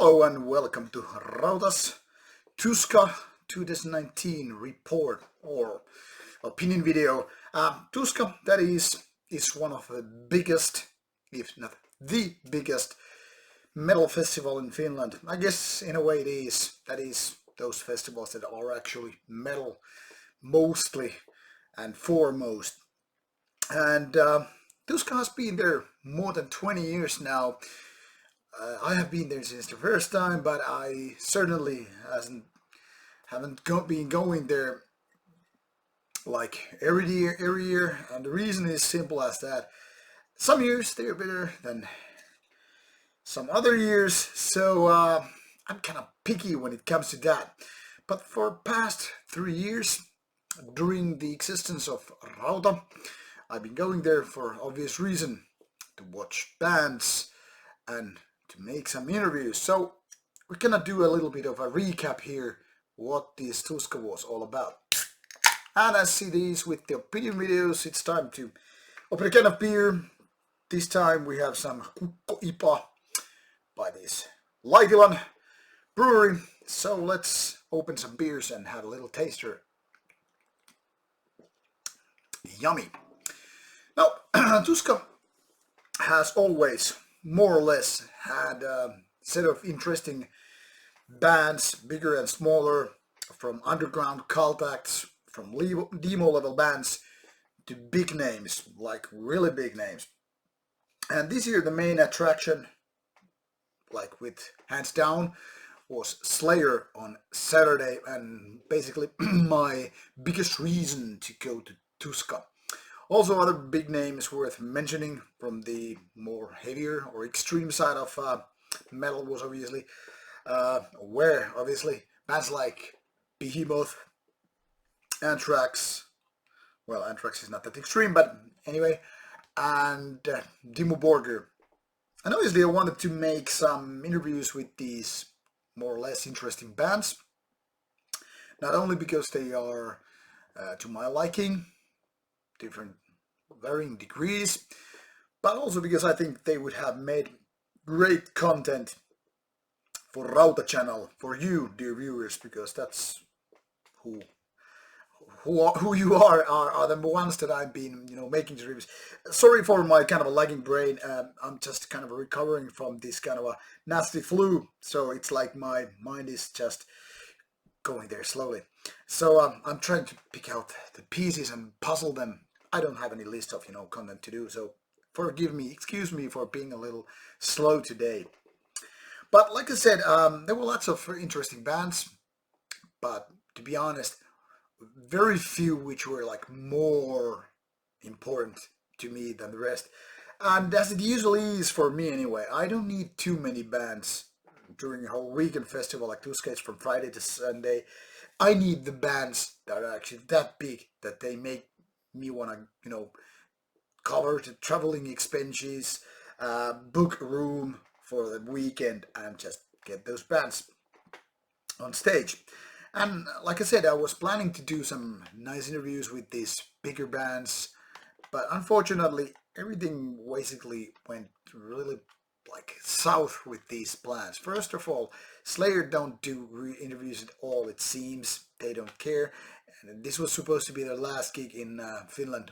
Hello and welcome to Rauta's Tuska 2019 report or opinion video. Tuska, that is one of the biggest, if not the biggest, metal festival in Finland. I guess in a way it is. That is those festivals that are actually metal mostly and foremost. And Tuska has been there more than 20 years now. I have been there since the first time, but I certainly haven't been going there like every year, and the reason is simple as that. Some years they're better than some other years, so I'm kind of picky when it comes to that. But for past 3 years, during the existence of Rauta, I've been going there for obvious reason, to watch bands and to make some interviews. So we're gonna do a little bit of a recap here what this Tuska was all about. And as it is with the opinion videos, it's time to open a can of beer. This time we have some Kukko IPA by this Laitilan brewery. So let's open some beers and have a little taster. Yummy. Now, Tuska has always more or less had a set of interesting bands, bigger and smaller, from underground cult acts, from demo level bands to big names, like really big names. And this year the main attraction, like with hands down, was Slayer on Saturday, and basically my biggest reason to go to Tuska. Also, other big names worth mentioning from the more heavier or extreme side of metal was obviously bands like Behemoth, Anthrax. Well, Anthrax is not that extreme, but anyway, and Dimmu Borgir. And obviously, I wanted to make some interviews with these more or less interesting bands, not only because they are to my liking, different varying degrees, but also because I think they would have made great content for Rauta channel, for you dear viewers, because that's who you are the ones that I've been making the reviews. Sorry for my kind of a lagging brain. I'm just kind of recovering from this kind of a nasty flu, so it's like my mind is just going there slowly. So I'm trying to pick out the pieces and puzzle them. I don't have any list of content to do, so excuse me for being a little slow today. But like I said, there were lots of interesting bands, but to be honest, very few which were like more important to me than the rest. And as it usually is for me anyway, I don't need too many bands during a whole weekend festival like Tuska from Friday to Sunday. I need the bands that are actually that big that they make me want to cover the traveling expenses, book a room for the weekend, and just get those bands on stage. And like I said, I was planning to do some nice interviews with these bigger bands, but unfortunately everything basically went really like south with these plans. First of all, Slayer don't do interviews at all, it seems. They don't care. And this was supposed to be their last gig in Finland,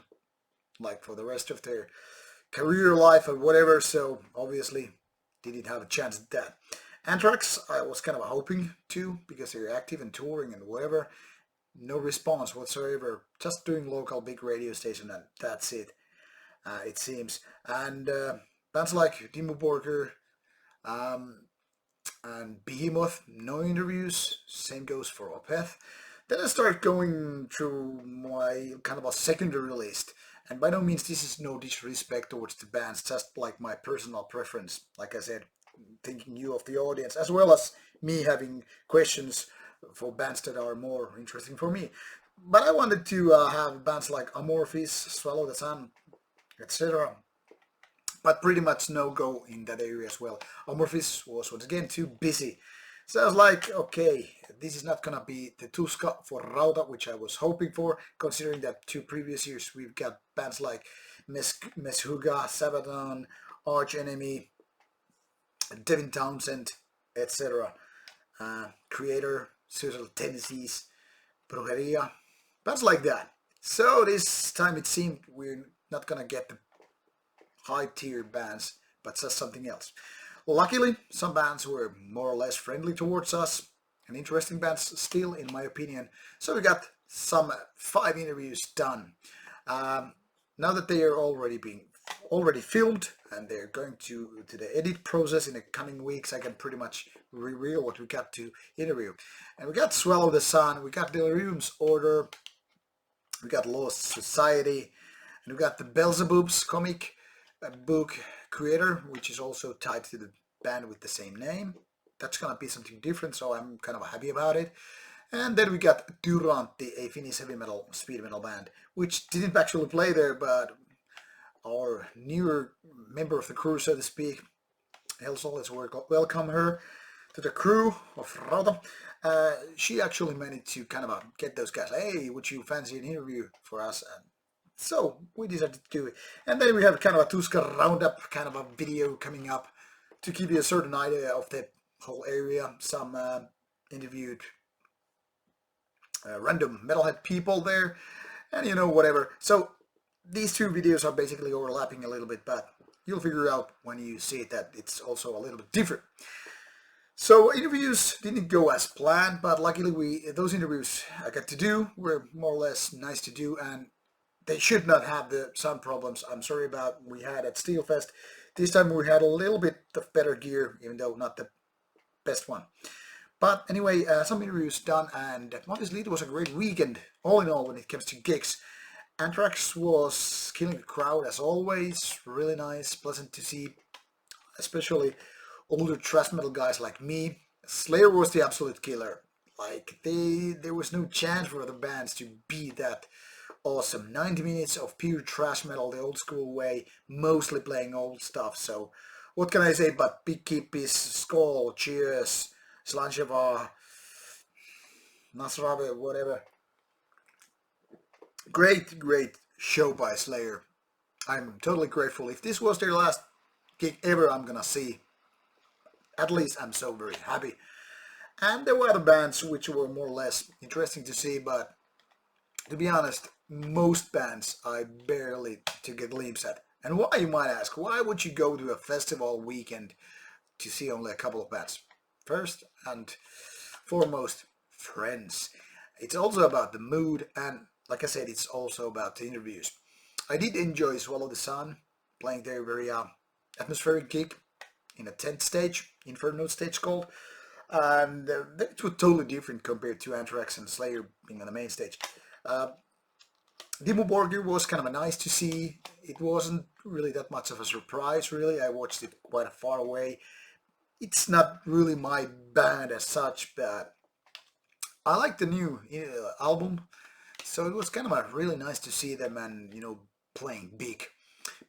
like for the rest of their career life or whatever, so obviously didn't have a chance at that. Anthrax, I was kind of hoping to, because they're active and touring and whatever. No response whatsoever, just doing local big radio station, and that's it, it seems. And bands like Dimmu Borgir and Behemoth, no interviews, same goes for Opeth. Then I start going through my kind of a secondary list, and by no means this is no disrespect towards the bands, just like my personal preference, like I said, thinking you of the audience, as well as me having questions for bands that are more interesting for me. But I wanted to have bands like Amorphis, Swallow the Sun, etc. But pretty much no go in that area as well. Amorphis was once again too busy. So I was like, okay, this is not gonna be the Tuska for Rauta, which I was hoping for, considering that 2 previous years we've got bands like Meshuggah, Sabaton, Arch Enemy, Devin Townsend, etc. Creator, suicidal tendencies, brujeria, bands like that. So this time it seemed we're not gonna get the high tier bands, but just something else. Luckily, some bands were more or less friendly towards us, and interesting bands still, in my opinion. So we got some 5 interviews done. Um, Now that they are already filmed and they're going to the edit process in the coming weeks, I can pretty much reveal what we got to interview. And we got Swallow the Sun, we got Delirium's Order, we got Lost Society, and we got the Beelzebub's comic book creator, which is also tied to the band with the same name. That's gonna be something different, so I'm kind of happy about it. And then we got Duranti, a Finnish heavy metal, speed metal band, which didn't actually play there, but our newer member of the crew, so to speak, also let's welcome her to the crew of Rauta. She actually managed to kind of get those guys, hey, would you fancy an interview for us? And so we decided to do it. And then we have kind of a Tuska roundup kind of a video coming up to give you a certain idea of the whole area. Some interviewed random metalhead people there, and you know, whatever. So these two videos are basically overlapping a little bit, but you'll figure out when you see it that it's also a little bit different. So interviews didn't go as planned, but luckily those interviews I got to do were more or less nice to do, and they should not have the sound problems I'm sorry about we had at Steelfest. This time we had a little bit of better gear, even though not the best one. But anyway, some interviews done, and obviously it was a great weekend, all in all, when it comes to gigs. Anthrax was killing the crowd as always, really nice, pleasant to see, especially older thrash metal guys like me. Slayer was the absolute killer. Like, there was no chance for other bands to beat that awesome 90 minutes of pure thrash metal the old school way, mostly playing old stuff. So what can I say but Big Kippis, Skull, Cheers, Slancheva, Nasrabe, whatever. Great show by Slayer. I'm totally grateful. If this was their last gig ever I'm gonna see, at least I'm so very happy. And there were other bands which were more or less interesting to see, but to be honest, most bands I barely took a glimpse at. And why, you might ask, why would you go to a festival weekend to see only a couple of bands? First and foremost, friends. It's also about the mood, and like I said, it's also about the interviews. I did enjoy Swallow the Sun, playing their very atmospheric gig in a tent stage, Inferno stage called, and it was totally different compared to Anthrax and Slayer being on the main stage. Dimmu Borgir was kind of nice to see. It wasn't really that much of a surprise, really. I watched it quite far away. It's not really my band as such, but I like the new album, so it was kind of really nice to see them and, you know, playing big.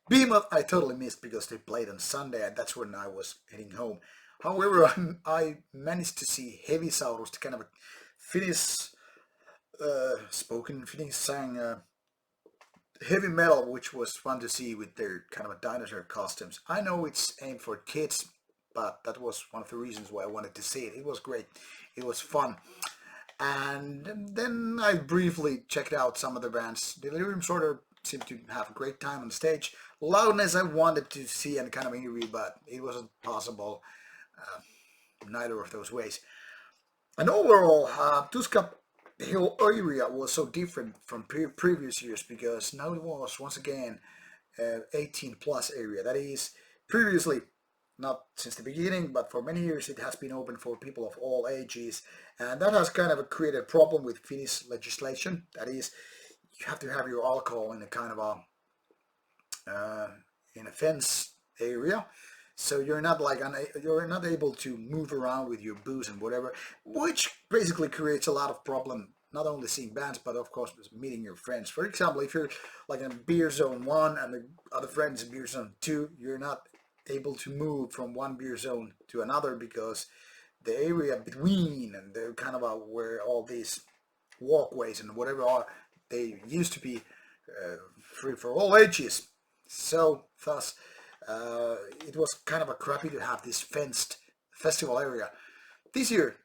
Behemoth I totally missed because they played on Sunday, and that's when I was heading home. However, I managed to see Heavy Saurus, the kind of a Finnish spoken Finnish sang heavy metal, which was fun to see with their kind of a dinosaur costumes. I know it's aimed for kids, but that was one of the reasons why I wanted to see it. It was great. It was fun. And then I briefly checked out some of the bands. Delirium sort of seemed to have a great time on stage. Loudness I wanted to see and kind of interview, but it wasn't possible neither of those ways. And overall, Tuska, the whole area was so different from previous years because now it was once again 18 plus area. That is, previously, not since the beginning, but for many years it has been open for people of all ages, and that has kind of created a problem with Finnish legislation. That is, you have to have your alcohol in a kind of in a fence area, so you're not like you're not able to move around with your booze and whatever, which basically creates a lot of problem. Not only seeing bands, but of course meeting your friends. For example, if you're like in beer zone 1 and the other friends in beer zone 2, you're not able to move from one beer zone to another because the area between and the kind of where all these walkways and whatever are, they used to be free for all ages. So thus it was kind of a crappy to have this fenced festival area. This year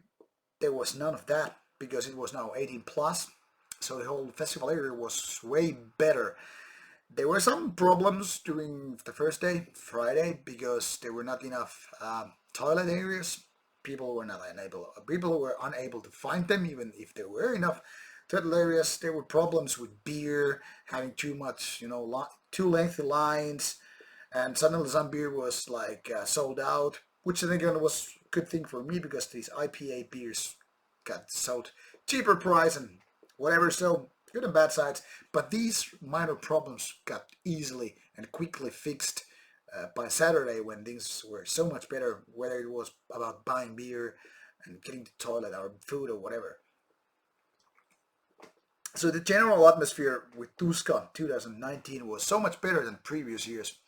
there was none of that because it was now 18 plus, so the whole festival area was way better. There were some problems during the first day, Friday, because there were not enough toilet areas. People were unable to find them, even if there were enough toilet areas. There were problems with beer, having too much, too lengthy lines, and suddenly some beer was like sold out, which then again was a good thing for me because these IPA beers got sold cheaper price and whatever. So good and bad sides, but these minor problems got easily and quickly fixed by Saturday when things were so much better, whether it was about buying beer and getting to the toilet or food or whatever. So the general atmosphere with Tuska 2019 was so much better than previous years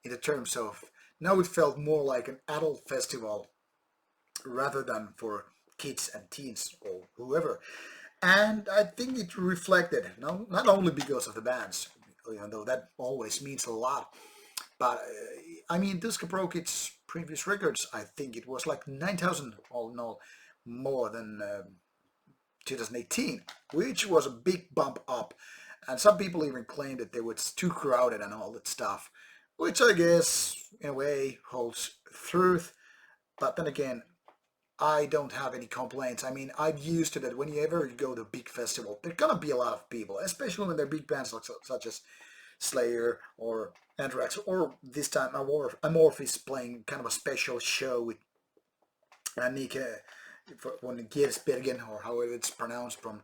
in the terms of now it felt more like an adult festival rather than for kids and teens or whoever. And I think it reflected, not only because of the bands, even though that always means a lot, but I mean, Tuska broke its previous records. I think it was like 9,000 all in all, more than 2018, which was a big bump up. And some people even claimed that they was too crowded and all that stuff, which I guess in a way holds truth. But then again, I don't have any complaints. I mean, I'm used to that. Whenever you go to a big festival, there's gonna be a lot of people, especially when they're big bands like such as Slayer or Anthrax, or this time Amorphis playing kind of a special show with Nick von Giersbergen, or however it's pronounced, from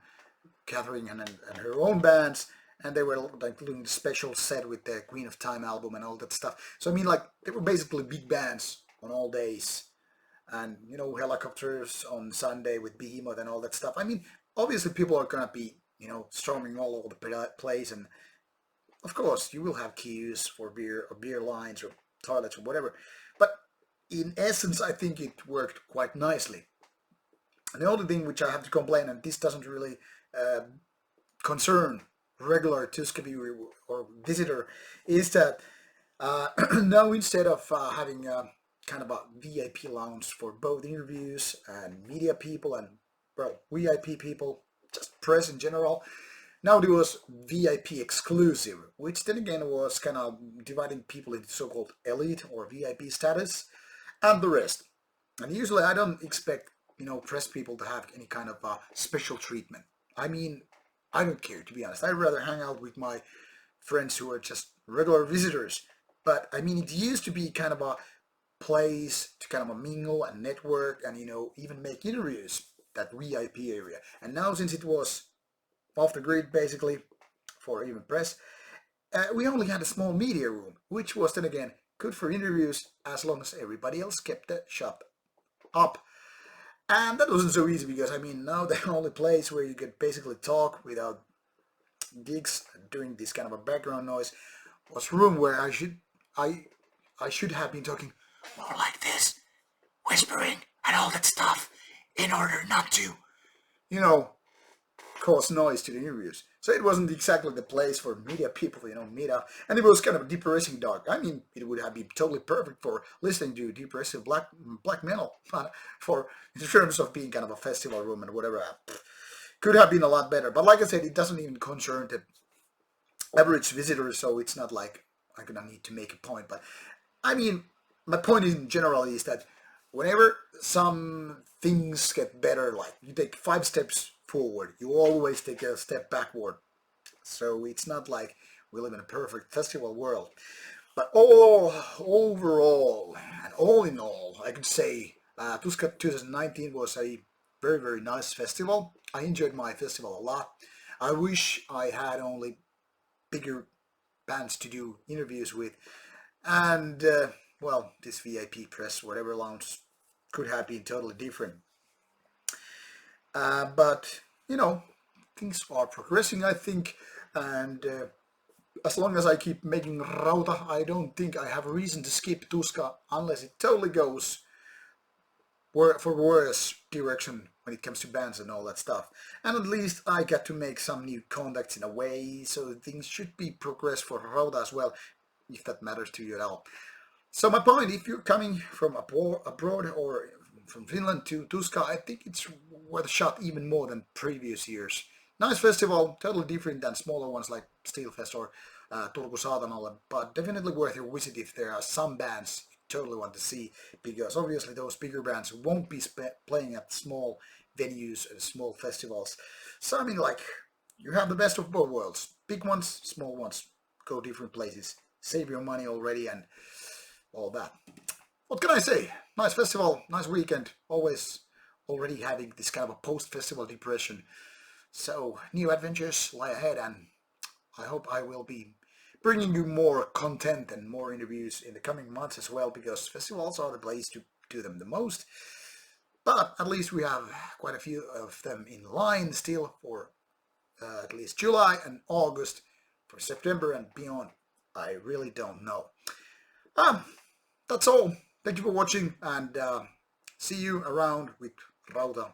Catherine and her own bands, and they were like doing the special set with the Queen of Time album and all that stuff. So I mean, like they were basically big bands on all days, and Helicopters on Sunday with Behemoth and all that stuff. I mean, obviously people are gonna be storming all over the place, and of course you will have queues for beer or beer lines or toilets or whatever. But in essence, I think it worked quite nicely. And the only thing which I have to complain, and this doesn't really concern regular Tuska viewer or visitor, is that now instead of having kind of a VIP lounge for both interviews and media people and VIP people, just press in general, now there was VIP exclusive, which then again was kind of dividing people into so-called elite or VIP status and the rest. And usually I don't expect press people to have any kind of special treatment. I mean, I don't care, to be honest. I'd rather hang out with my friends who are just regular visitors. But I mean, it used to be kind of a place to kind of a mingle and network and even make interviews, that VIP area. And now since it was off the grid basically for even press, we only had a small media room, which was then again good for interviews as long as everybody else kept the shop up. And that wasn't so easy because I mean now the only place where you could basically talk without gigs doing this kind of a background noise was room where I should have been talking more like this, whispering and all that stuff in order not to cause noise to the interviews. So it wasn't exactly the place for media people, meet up. And it was kind of depressing dark. I mean, it would have been totally perfect for listening to depressive black metal, for in terms of being kind of a festival room and whatever. Could have been a lot better. But like I said, it doesn't even concern the average visitor, so it's not like I'm gonna need to make a point. But I mean, my point in general is that whenever some things get better, like you take 5 steps forward, you always take a step backward. So it's not like we live in a perfect festival world. But overall, and all in all, I could say Tuska 2019 was a very, very nice festival. I enjoyed my festival a lot. I wish I had only bigger bands to do interviews with. And, this VIP press, whatever lounge, could have been totally different. But things are progressing, I think, and as long as I keep making Rauta, I don't think I have a reason to skip Tuska unless it totally goes for worse direction when it comes to bands and all that stuff. And at least I get to make some new contacts in a way, so things should be progressed for Rauta as well, if that matters to you at all. So my point, if you're coming from abroad or from Finland to Tuska, I think it's worth a shot even more than previous years. Nice festival, totally different than smaller ones like Steelfest or Turku Saatanalle, but definitely worth your visit if there are some bands you totally want to see, because obviously those bigger bands won't be playing at small venues and small festivals. So I mean, like, you have the best of both worlds. Big ones, small ones, go different places, save your money already, and all that. What can I say? Nice festival, nice weekend. Always already having this kind of a post-festival depression. So new adventures lie ahead, and I hope I will be bringing you more content and more interviews in the coming months as well, because festivals are the place to do them the most. But at least we have quite a few of them in line still for at least July and August. For September and beyond, I really don't know. Um, that's all. Thank you for watching, and see you around with Rauta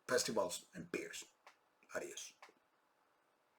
festivals and beers.